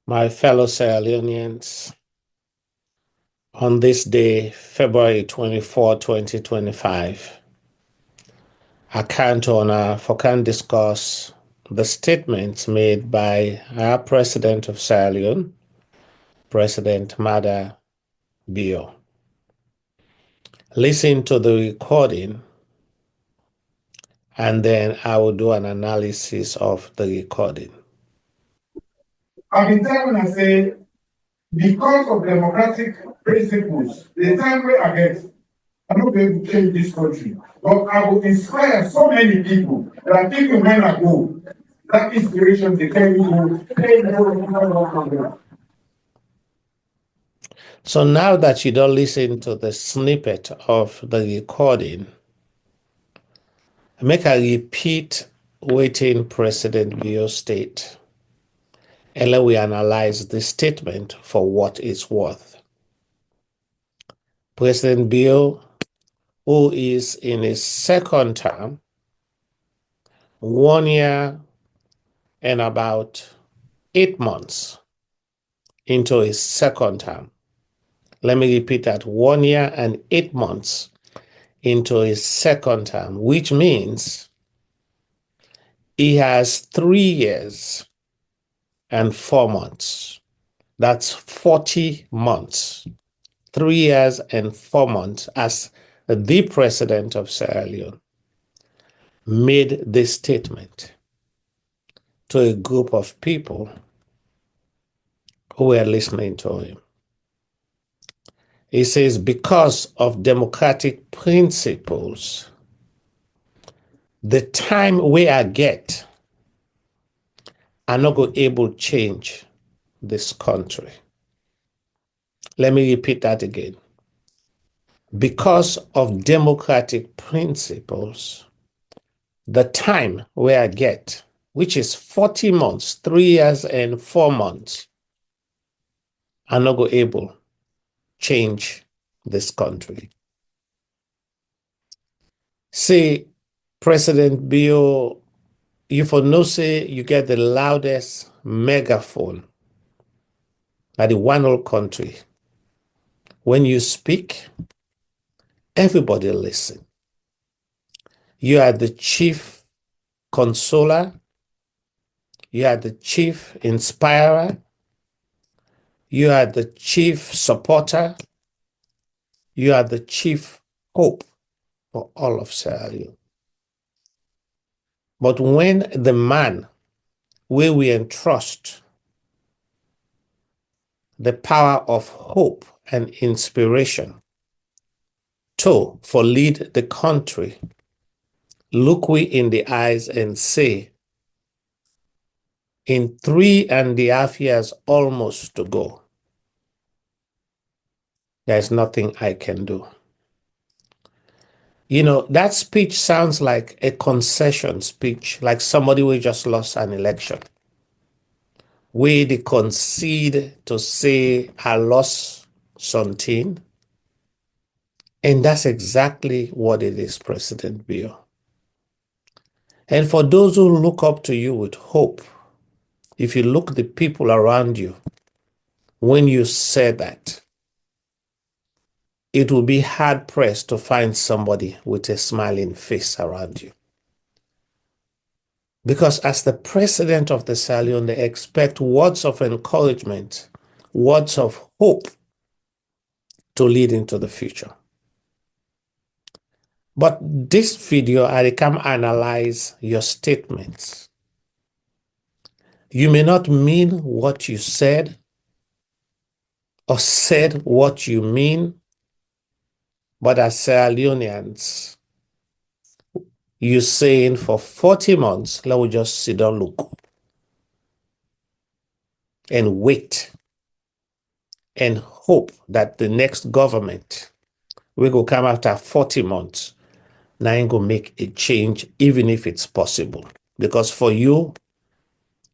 My fellow Sierra Leoneans, on this day, February 24, 2025, I can't honor for can discuss the statements made by our President of Sierra Leone, President Mada Bio. Listen to the recording and then I will do an analysis of the recording. I've been telling I say, because of democratic principles, the time we are getting, I'm not going to change this country, but I will inspire so many people that even when I go, that inspiration they tell me to. So now that you don't listen to the snippet of the recording, make a repeat waiting President Bio state, and let we analyze the statement for what it's worth. President Bio, who is in his second term, 1 year and about 8 months into his second term. Let me repeat that, 1 year and 8 months into his second term, which means he has 3 years and 4 months. That's 40 months. 3 years and 4 months as the president of Sierra Leone made this statement to a group of people who were listening to him. He says, because of democratic principles, the time we are get, are not going to able to change this country. Let me repeat that again. Because of democratic principles, the time we are get, which is 40 months, 3 years and 4 months, are not going to able change this country. See, President Bio, you for no say you get the loudest megaphone at the one whole country. When you speak, everybody listen. You are the chief consoler. You are the chief inspirer. You are the chief supporter. You are the chief hope for all of Sierra Leone. But when the man where we entrust the power of hope and inspiration to for lead the country, look we in the eyes and say, in 3.5 years almost to go, there's nothing I can do. You know, that speech sounds like a concession speech, like somebody who just lost an election, where they concede to say, I lost something. And that's exactly what it is, President Bio. And for those who look up to you with hope, if you look the people around you, when you say that, it will be hard pressed to find somebody with a smiling face around you. Because as the president of the Sierra Leone, they expect words of encouragement, words of hope to lead into the future. But this video, I come analyze your statements. You may not mean what you said or said what you mean, but as Sierra Leoneans, you saying for 40 months, let me just sit down, look, and wait, and hope that the next government will come after 40 months. Now ain't gonna make a change, even if it's possible. Because for you,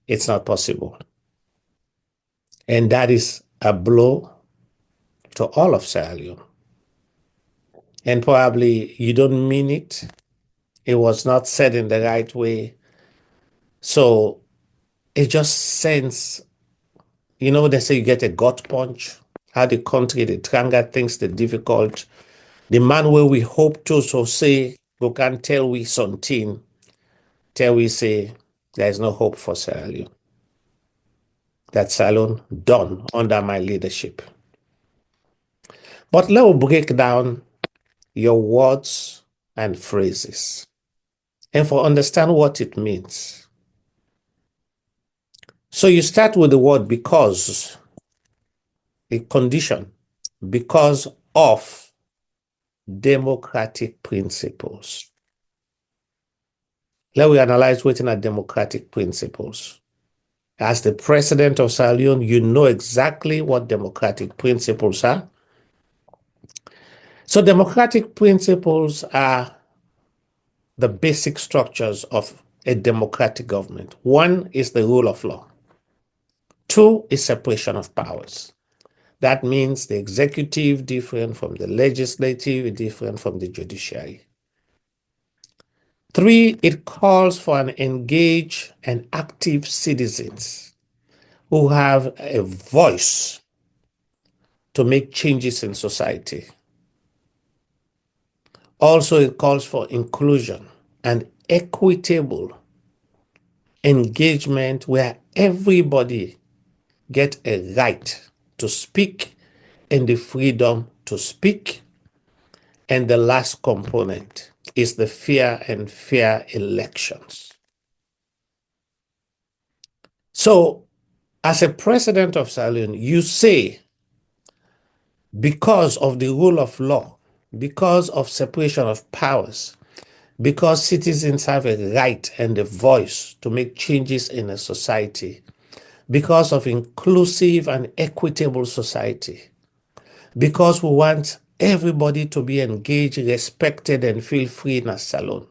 it's not possible. And that is a blow to all of Sierra Leone. And probably you don't mean it. It was not said in the right way. So it just sends, You know, they say you get a gut punch. How the country, the tranga things, the difficult. The man where we hope to so say, we can tell we something, tell we say there is no hope for Sierra Leone. That Salon done under my leadership. But let me break down your words and phrases and for understand what it means. So you start with the word because, a condition, because of democratic principles. Let me analyze within our democratic principles. As the president of Sierra Leone, you know exactly what democratic principles are. So democratic principles are the basic structures of a democratic government. One is the rule of law. Two is separation of powers. That means the executive different from the legislative, different from the judiciary. Three, it calls for an engaged and active citizens who have a voice to make changes in society. Also, it calls for inclusion and equitable engagement where everybody get a right to speak and the freedom to speak. And the last component is the fair elections. So, as a president of Sierra Leone, you say, because of the rule of law, because of separation of powers, because citizens have a right and a voice to make changes in a society, because of inclusive and equitable society, because we want everybody to be engaged, respected, and feel free in a salon,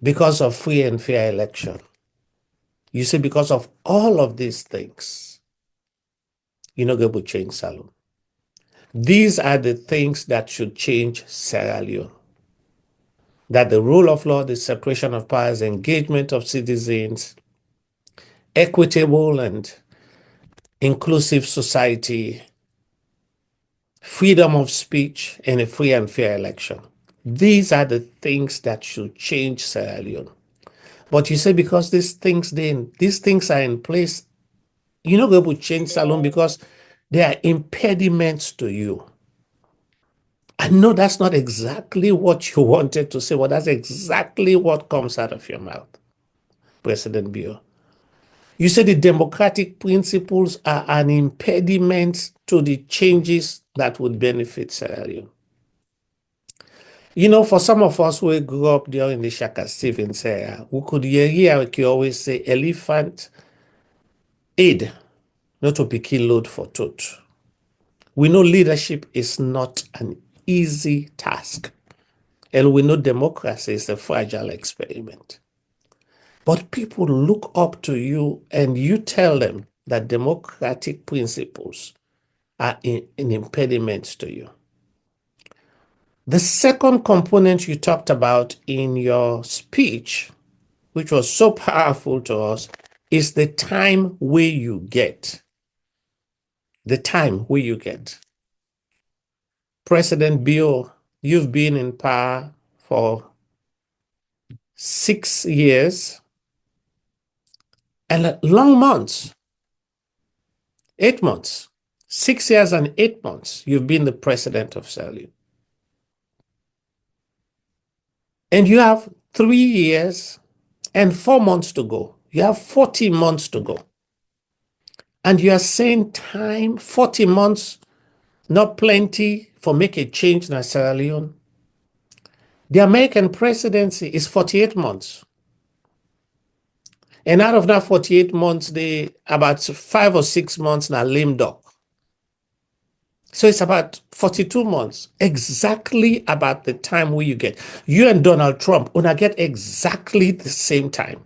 because of free and fair election. You see, because of all of these things, you're not going to change salon. These are the things that should change Sierra Leone. That the rule of law, the separation of powers, engagement of citizens, equitable and inclusive society, freedom of speech, and a free and fair election. These are the things that should change Sierra Leone. But you say because these things are in place, you're not going to change Sierra Leone because they are impediments to you. I know that's not exactly what you wanted to say, but that's exactly what comes out of your mouth, President Bio. You say the democratic principles are an impediment to the changes that would benefit Sierra Leone. You know, for some of us who grew up during the Shaka Stevens era, we could hear like you always say, elephant aid, not to pikin load for tooth. We know leadership is not an easy task. And we know democracy is a fragile experiment. But people look up to you and you tell them that democratic principles are an impediment to you. The second component you talked about in your speech, which was so powerful to us, is the time where you get. The time where you get. President Bill, you've been in power for 6 years and long months, 8 months, 6 years and 8 months, you've been the president of Sierra Leone. And you have 3 years and 4 months to go. You have 40 months to go. And you are saying time, 40 months, not plenty for make a change in Sierra Leone. The American presidency is 48 months. And out of that 48 months, they about 5 or 6 months now lame duck. So it's about 42 months, exactly about the time where you get. You and Donald Trump gonna get exactly the same time.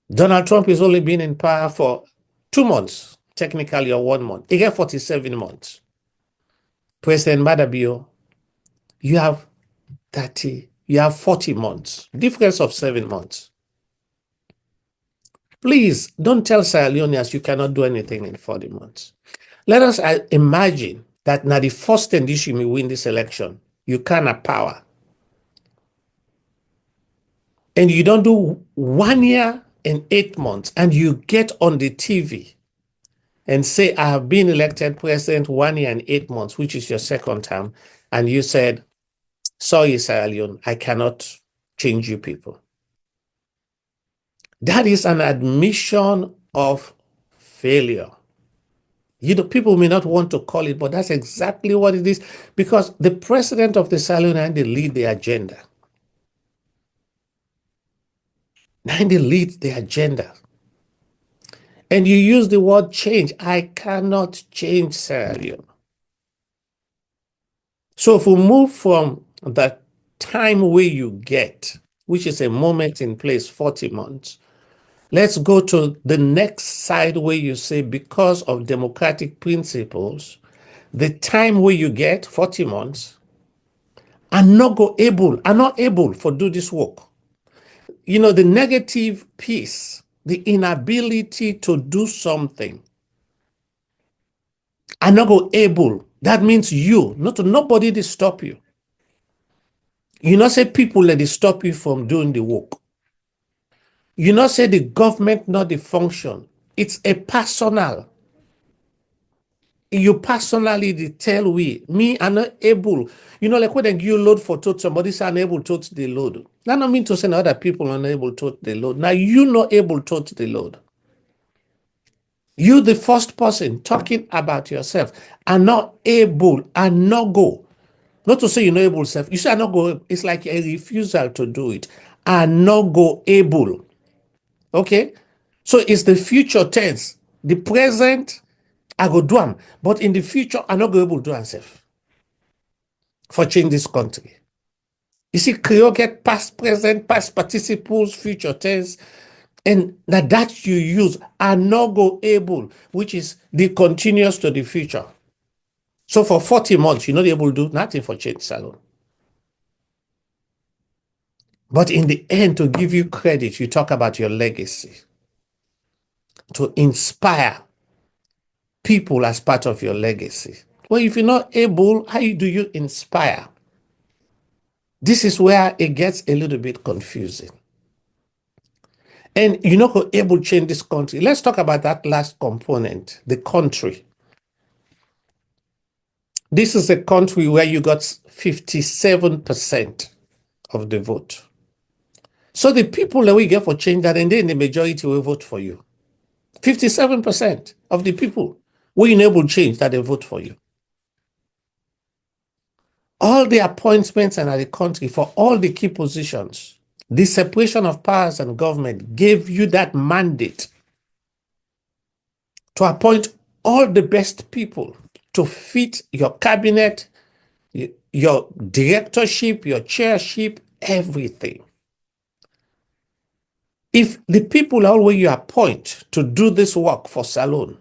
Donald Trump has only been in power for 2 months, technically, or 1 month. He get 47 months. President Madabio, you have 30, you have 40 months, difference of 7 months. Please don't tell Sierra Leoneans you cannot do anything in 40 months. Let us imagine that now the first condition you win this election, you can have power. And you don't do 1 year and 8 months, and you get on the TV and say, I have been elected president 1 year and 8 months, which is your second term, and you said, sorry, Sierra Leone, I cannot change you people. That is an admission of failure. People may not want to call it, but that's exactly what it is, because the president of the Sierra Leone, they lead the agenda. Now they lead the agenda. And you use the word change. I cannot change Sierra Leone. So if we move from the time where you get, which is a moment in place, 40 months, let's go to the next side where you say, because of democratic principles, the time where you get 40 months are not able for do this work. The negative piece, the inability to do something, are not able. That means nobody to stop you. You not say people let it stop you from doing the work. You not say the government not the function. It's a personal. You personally tell me are not able. Like when you load for tote, somebody say unable to the load. That don't mean to say other people are unable to the load. Now you not able to the load. You, the first person talking about yourself, are not able and not go. Not to say you're not able self. You say I not go. It's like a refusal to do it. I not go able. Okay? So it's the future tense. The present, I go do them. But in the future, I not go able to do myself for change this country. You see, Creole get past present, past participles, future tense, and that you use are not go able, which is the continuous to the future. So for 40 months, you're not able to do nothing for change salon. But in the end, to give you credit, you talk about your legacy, to inspire people as part of your legacy. Well, if you're not able, how do you inspire? This is where it gets a little bit confusing. And you're not able to change this country. Let's talk about that last component, the country. This is a country where you got 57% of the vote. So the people that we get for change that, and then the majority will vote for you. 57% of the people will enable change that they vote for you. All the appointments in the country for all the key positions, the separation of powers and government gave you that mandate to appoint all the best people to fit your cabinet, your directorship, your chairship, everything. If the people all where you appoint to do this work for Salon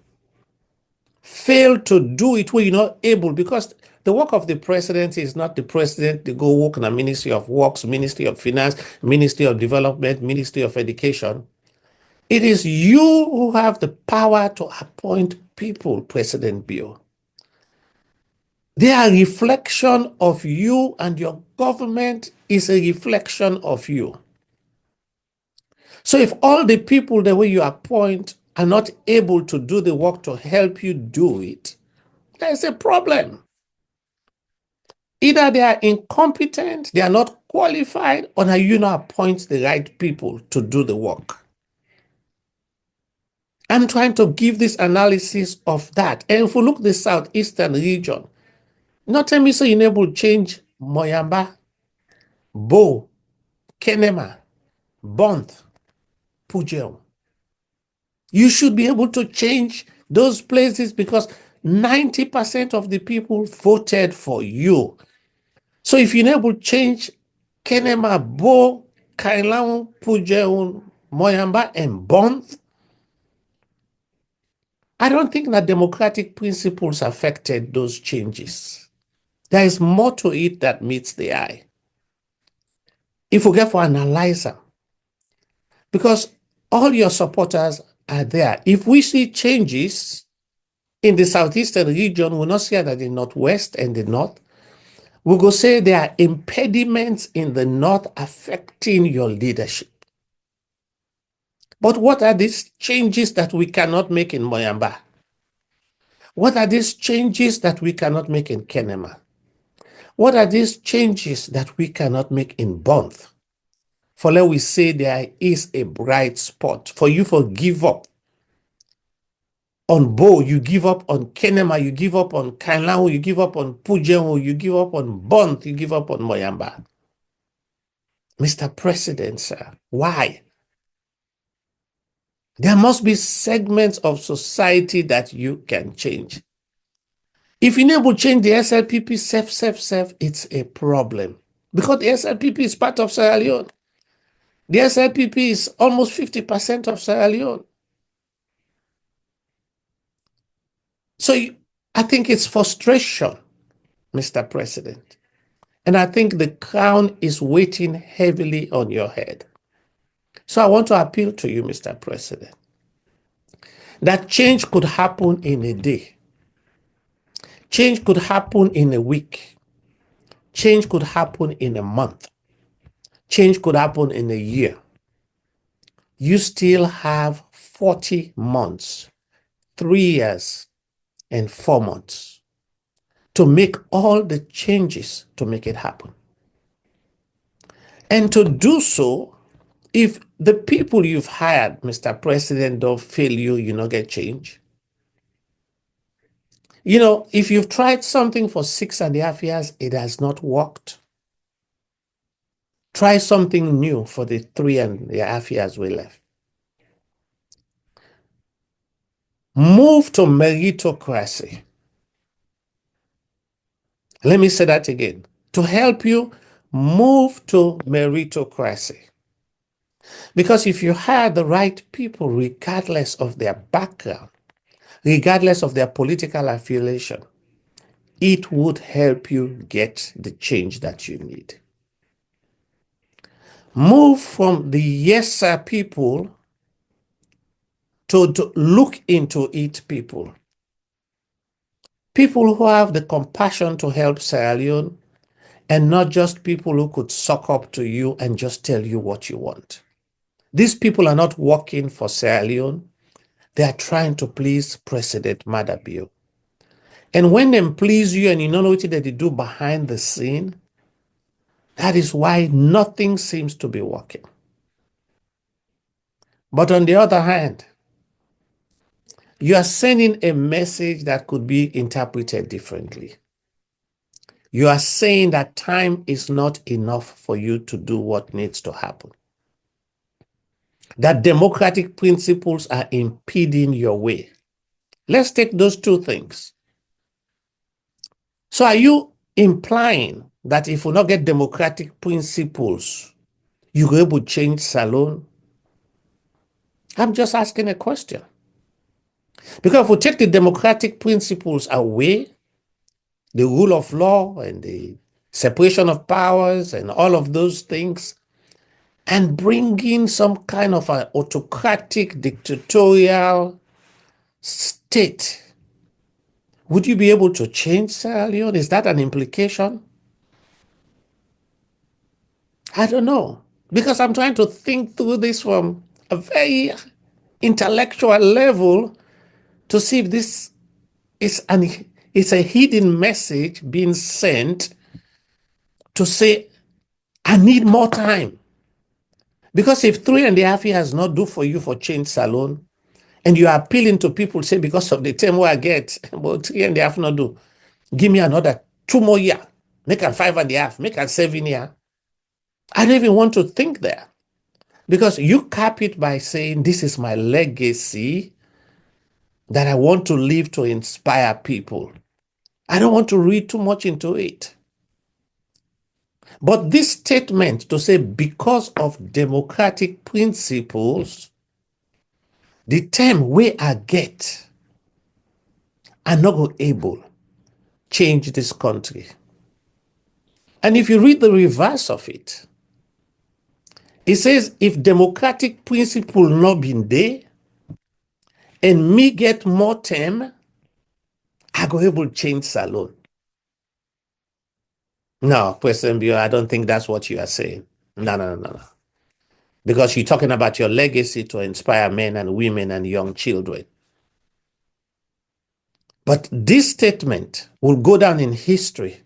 fail to do it where you're not able, because the work of the president is not the president to go work in the Ministry of Works, Ministry of Finance, Ministry of Development, Ministry of Education. It is you who have the power to appoint people, President Bio. They are a reflection of you, and your government is a reflection of you. So if all the people the way you appoint are not able to do the work to help you do it, there's a problem. Either they are incompetent, they are not qualified, or now you not appoint the right people to do the work. I'm trying to give this analysis of that. And if we look at the southeastern region, not tell me so you're able to change Moyamba, Bo, Kenema, Bont, Pujel. You should be able to change those places because 90% of the people voted for you. So if you're able to change Kenema, Bo, Kailaun, Pujeun, Moyamba, and Bont, I don't think that democratic principles affected those changes. There is more to it that meets the eye. If we get for analyzer, because All your supporters are there. If we see changes in the southeastern region, we'll not see that in the northwest and the north. We go say there are impediments in the north affecting your leadership. But what are these changes that we cannot make in Moyamba? What are these changes that we cannot make in Kenema? What are these changes that we cannot make in Bonth? For let we say there is a bright spot. For you to give up on Bo, you give up on Kenema, you give up on Kailahu, you give up on Pujenwo, you give up on Bonth, you give up on Moyamba. Mr. President, sir, why? There must be segments of society that you can change. If you never change the SLPP, it's a problem. Because the SLPP is part of Sierra Leone. The SLPP is almost 50% of Sierra Leone. So I think it's frustration, Mr. President. And I think the crown is weighing heavily on your head. So I want to appeal to you, Mr. President, that change could happen in a day. Change could happen in a week. Change could happen in a month. Change could happen in a year. You still have 40 months, 3 years, and 4 months to make all the changes to make it happen. And to do so, if the people you've hired, Mr. President, don't fail you, you not get change. You know, if you've tried something for 6.5 years, it has not worked. Try something new for the 3.5 years we left. Move to meritocracy. Let me say that again. To help you move to meritocracy. Because if you hire the right people, regardless of their background, regardless of their political affiliation, it would help you get the change that you need. Move from the yes sir people to look into it people. People who have the compassion to help Sierra Leone and not just people who could suck up to you and just tell you what you want. These people are not working for Sierra Leone. They are trying to please President Madabio. And when they please you and you don't know what they do behind the scene, that is why nothing seems to be working. But on the other hand, you are sending a message that could be interpreted differently. You are saying that time is not enough for you to do what needs to happen. That democratic principles are impeding your way. Let's take those two things. So are you implying that if we not get democratic principles, you go able to change Salone? I'm just asking a question. Because if we take the democratic principles away, the rule of law and the separation of powers and all of those things, and bring in some kind of an autocratic, dictatorial state, would you be able to change Sierra Leone? Is that an implication? I don't know. Because I'm trying to think through this from a very intellectual level to see if this is it's a hidden message being sent to say, I need more time. Because if 3.5 years not do for you for change Salone, and you are appealing to people, say, because of the term where I get, about 3.5 not do, give me another 2 more years, make it 5.5, make it 7 years. I don't even want to think there. Because you cap it by saying, this is my legacy that I want to leave to inspire people. I don't want to read too much into it. But this statement to say, because of democratic principles, the term we I get are not go able change this country. And if you read the reverse of it, He says, if democratic principle not been there, and me get more term, I go able to change Salone. No, President Bio, I don't think that's what you are saying. No, no, no, no. Because you're talking about your legacy to inspire men and women and young children. But this statement will go down in history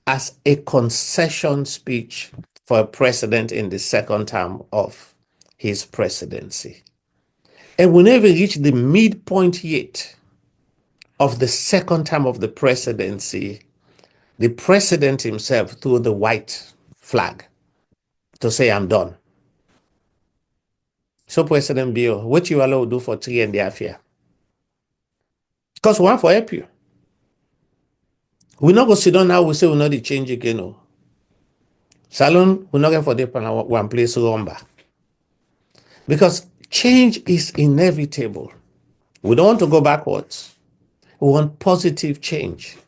as a concession speech for a president in the second term of his presidency. And we never reach the midpoint yet of the second term of the presidency. The president himself threw the white flag to say, I'm done. So, President Bill, what you allow do for 3.5 years? Because we want for help you. We not go sit down now, we say we not the change again. No. Salon, we not going for the one place rumba. Because change is inevitable. We don't want to go backwards. We want positive change.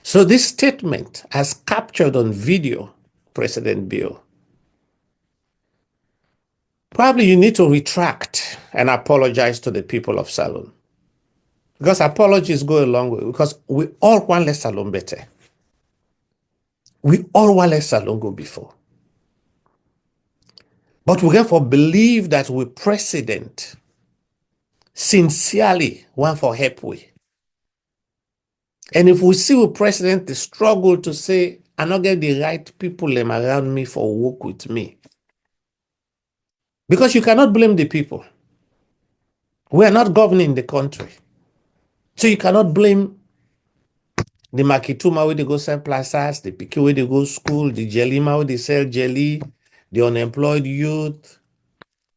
So this statement, as captured on video, President Bill, probably you need to retract and apologize to the people of Salon. Because apologies go a long way. Because we all want let Salon better. We all want let Salon go before. But we therefore believe that we president sincerely want for help we. And if we see a president the struggle to say, I not get the right people around me for work with me. Because you cannot blame the people. We are not governing the country. So you cannot blame the Makituma where they go sell plazas, the Piki where they go school, the Jelima where they sell jelly, the unemployed youth,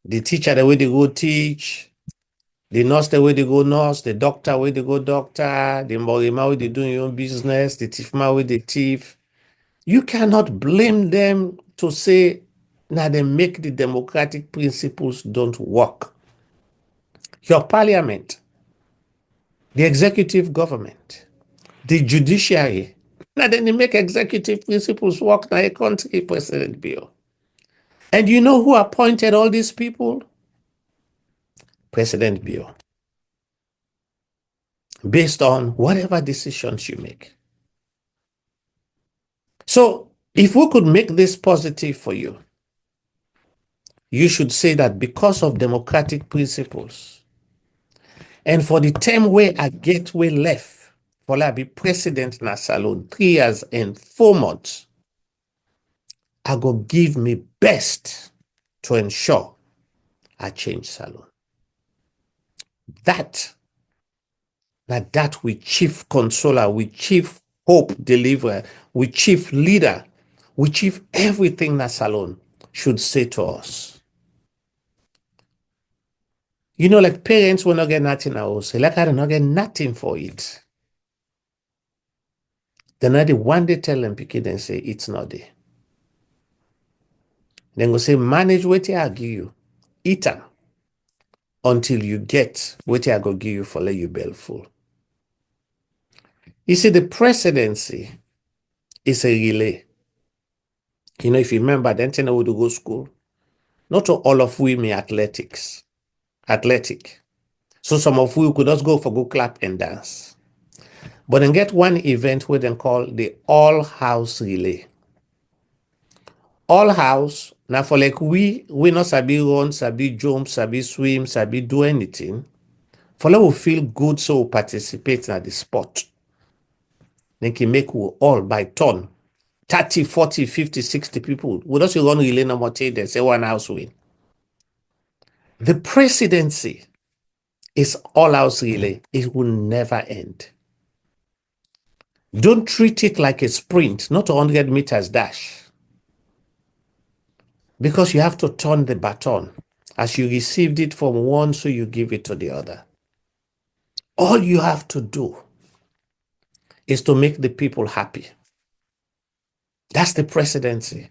the teacher the way they go teach, the nurse the way they go nurse, the doctor where they go doctor, the Morima where they do your own business, the thiefma where they thief. You cannot blame them to say, now they make the democratic principles don't work. Your parliament, the executive government, the judiciary, now then they make executive principles work in a country, President Bill. And you know who appointed all these people? President Bill. Based on whatever decisions you make. So if we could make this positive for you, you should say that because of democratic principles, and for the term where I get way left, for I be president in a salon 3 years and 4 months, I go give me best to ensure I change salon. That we chief consoler, we chief hope deliverer, we chief leader, we chief everything that salon should say to us. You know, like parents will not get nothing else. Like I don't not get nothing for it. Then I the one day tell them pick it and say it's not there. Then go say manage what I give you. Eat them until you get what I go give you for let you bell full. You see, the presidency is a relay. You know, if you remember, then I would go school. Not all of we may athletic. So some of we could just go for go clap and dance. But then get one event where they call the all house relay. All house, now for like we not sabi run, sabi jump, sabi swim, sabi do anything. For like we feel good so we participate in the sport. Then can make we all by turn 30, 40, 50, 60 people. We just run relay no more they say one house win. The presidency is all house relay. It will never end. Don't treat it like a sprint, not a 100 meters dash. Because you have to turn the baton. As you received it from one, so you give it to the other. All you have to do is to make the people happy. That's the presidency.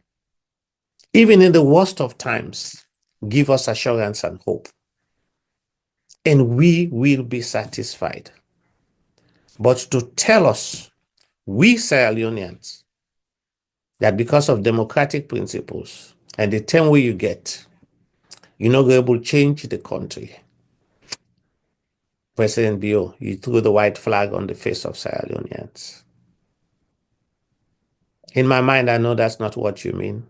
Even in the worst of times, give us assurance and hope. And we will be satisfied. But to tell us, we Sierra Leoneans, that because of democratic principles and the 10 way you get, you're not able to change the country. President Bio, you threw the white flag on the face of Sierra Leoneans. In my mind, I know that's not what you mean,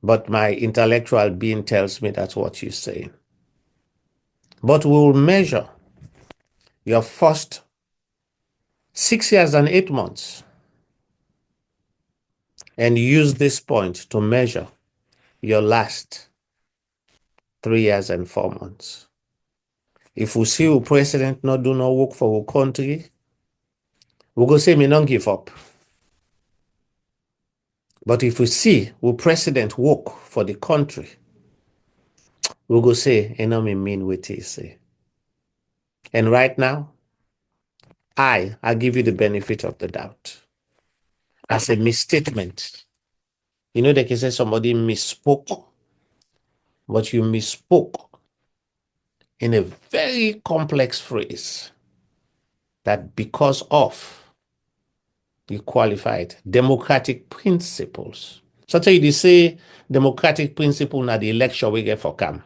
but my intellectual being tells me that's what you're saying. But we will measure your first 6 years and 8 months and use this point to measure your last 3 years and 4 months. If we see a president not do no work for our country, we go say me don't give up. But if we see our president work for the country, we go say, you know me mean what he say. And right now, I give you the benefit of the doubt. As a misstatement, you know they can say somebody misspoke, but you misspoke in a very complex phrase that because of you qualified democratic principles. So tell you they say democratic principle na the election we get for come.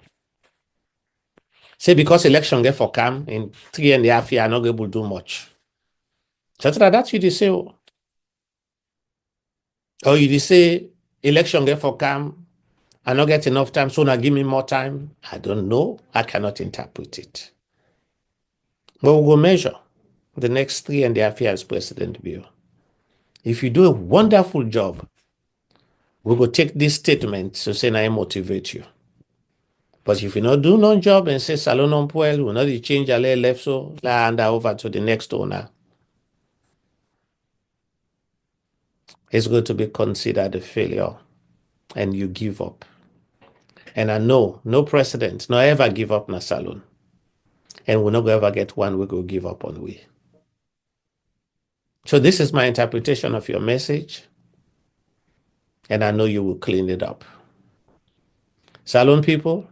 Say because election get for come in 3.5 years, not able to do much. So that's you they say, or you they say election get for come, I not get enough time, so now give me more time. I don't know. I cannot interpret it. But we'll go measure the next 3.5 years, President Bill. If you do a wonderful job, we will take this statement to say I motivate you. But if you not do no job and say salon on poil, will not change a left so la hand over to the next owner, it's going to be considered a failure and you give up. And I know no president not ever give up na salon. And we're not going to ever get one we go give up on we. So this is my interpretation of your message. And I know you will clean it up. Salon people,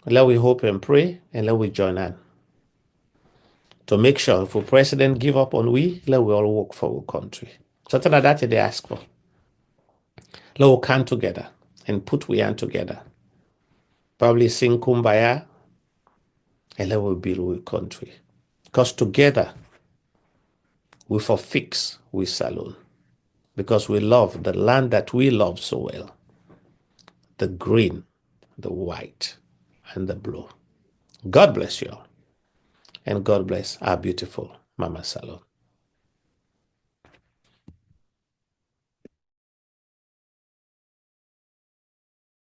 let we hope and pray and let we join in to make sure if the president give up on we, let we all work for our country. Something like that they ask for. Let we come together and put we hand together. Probably sing Kumbaya and let we build our country. Because together we for fix we Salon. Because we love the land that we love so well. The green, the white, and the blue. God bless you all. And God bless our beautiful Mama Salon.